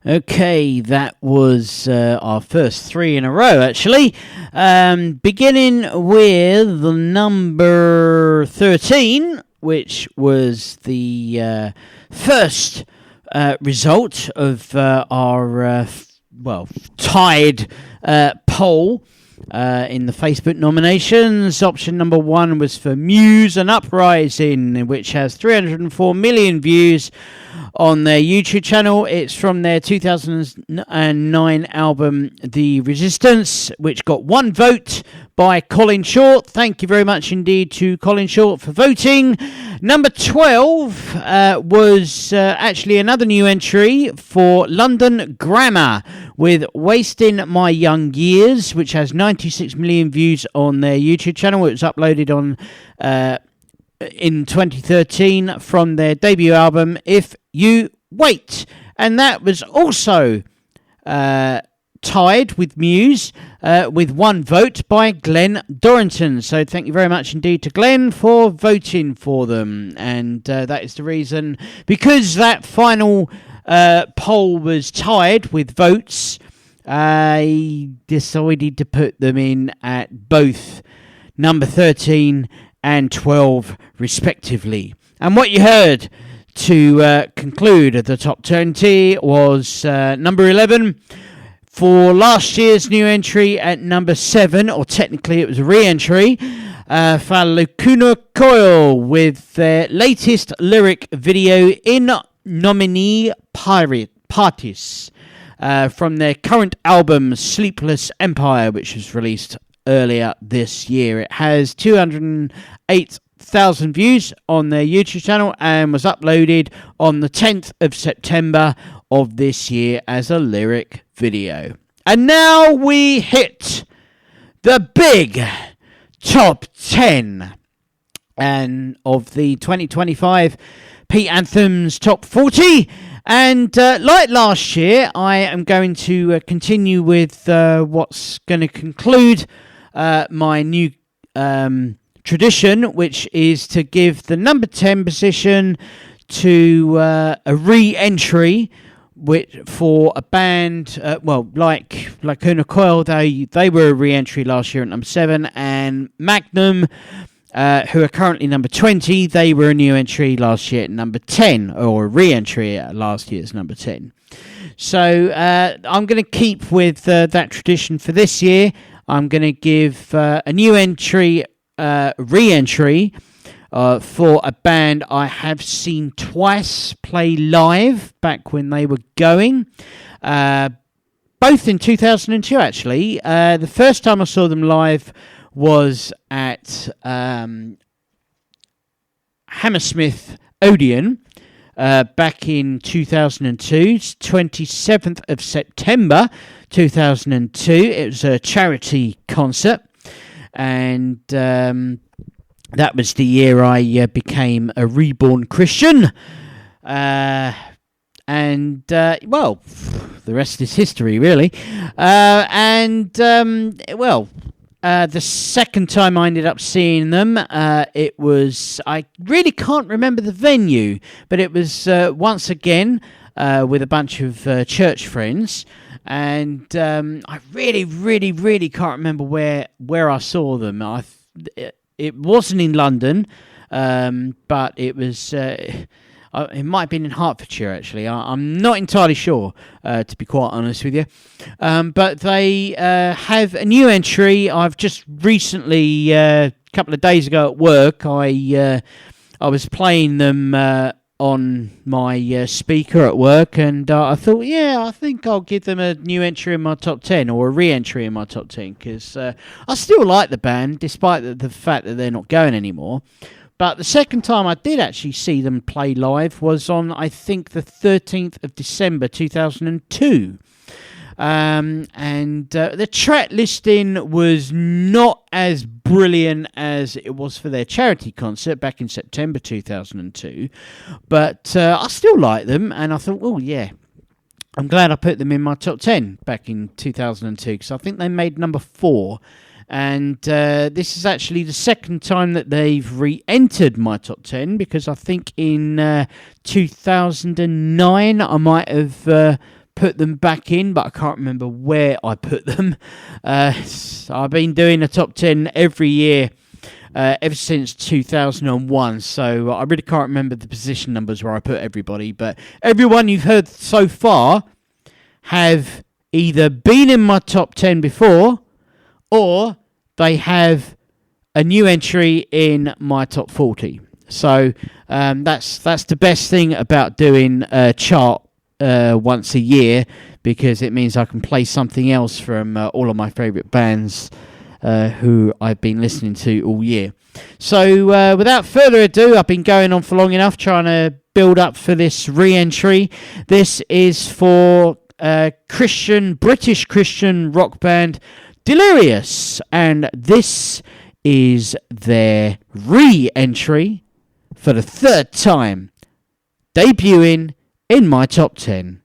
Okay, that was our first three in a row, actually. Beginning with the number 13, which was the first result of our, tied poll in the Facebook nominations. Option number 1 was for Muse and Uprising, which has 304 million views on their YouTube channel. It's from their 2009 album The Resistance, which got 1 vote by Colin Short. Thank you very much indeed to Colin Short for voting. Number 12 was actually another new entry for London Grammar with Wasting My Young Years, which has 96 million views on their YouTube channel. It was uploaded on in 2013 from their debut album If You Wait, and that was also tied with Muse with 1 vote by Glenn Dorrington. So thank you very much indeed to Glenn for voting for them, and that is the reason, because that final poll was tied with votes, I decided to put them in at both number 13 and 12 respectively. And what you heard to conclude the top 20 was number 11 for last year's new entry at number 7, or technically it was a re-entry, for Lacuna Coil with their latest lyric video In Nomine Partis, from their current album Sleepless Empire, which was released earlier this year. It has 208,000 views on their YouTube channel and was uploaded on the 10th of September of this year as a lyric video. And now we hit the big top 10 and of the 2025 Pete Anthems Top 40. And like last year, I am going to continue with what's going to conclude my new tradition, which is to give the number 10 position to a re-entry for a band, like Lacuna Coil. They were a re-entry last year at number 7, and Magnum, who are currently number 20, they were a new entry last year at number 10, or a re-entry at last year's number 10. So I'm going to keep with that tradition for this year. I'm going to give a new entry, re-entry, for a band I have seen twice play live back when they were going. Both in 2002, actually. The first time I saw them live was at Hammersmith Odeon back in 2002, 27th of September 2002. It was a charity concert, and that was the year I became a reborn Christian. The rest is history, really. The second time I ended up seeing them, it was, I really can't remember the venue, but it was once again with a bunch of church friends. And I really, really, really can't remember where I saw them. It wasn't in London, but it was. It might have been in Hertfordshire, actually. I'm not entirely sure, to be quite honest with you. But they have a new entry. I've just recently, a couple of days ago at work, I was playing them on my speaker at work, and I thought, I think I'll give them a new entry in my top 10, or a re-entry in my top 10, because I still like the band, despite the fact that they're not going anymore. But the second time I did actually see them play live was on, I think, the 13th of December 2002. The track listing was not as brilliant as it was for their charity concert back in September 2002. But I still like them, and I thought, I'm glad I put them in my top 10 back in 2002, because I think they made number 4. And this is actually the second time that they've re-entered my top 10, because I think in 2009 I might have put them back in, but I can't remember where I put them. I've been doing a top 10 every year ever since 2001, so I really can't remember the position numbers where I put everybody, but everyone you've heard so far have either been in my top 10 before, or they have a new entry in my top 40. So that's the best thing about doing a chart once a year, because it means I can play something else from all of my favourite bands who I've been listening to all year. So without further ado, I've been going on for long enough trying to build up for this re-entry. This is for British Christian rock band Delirious, and this is their re-entry for the third time, debuting in my top 10.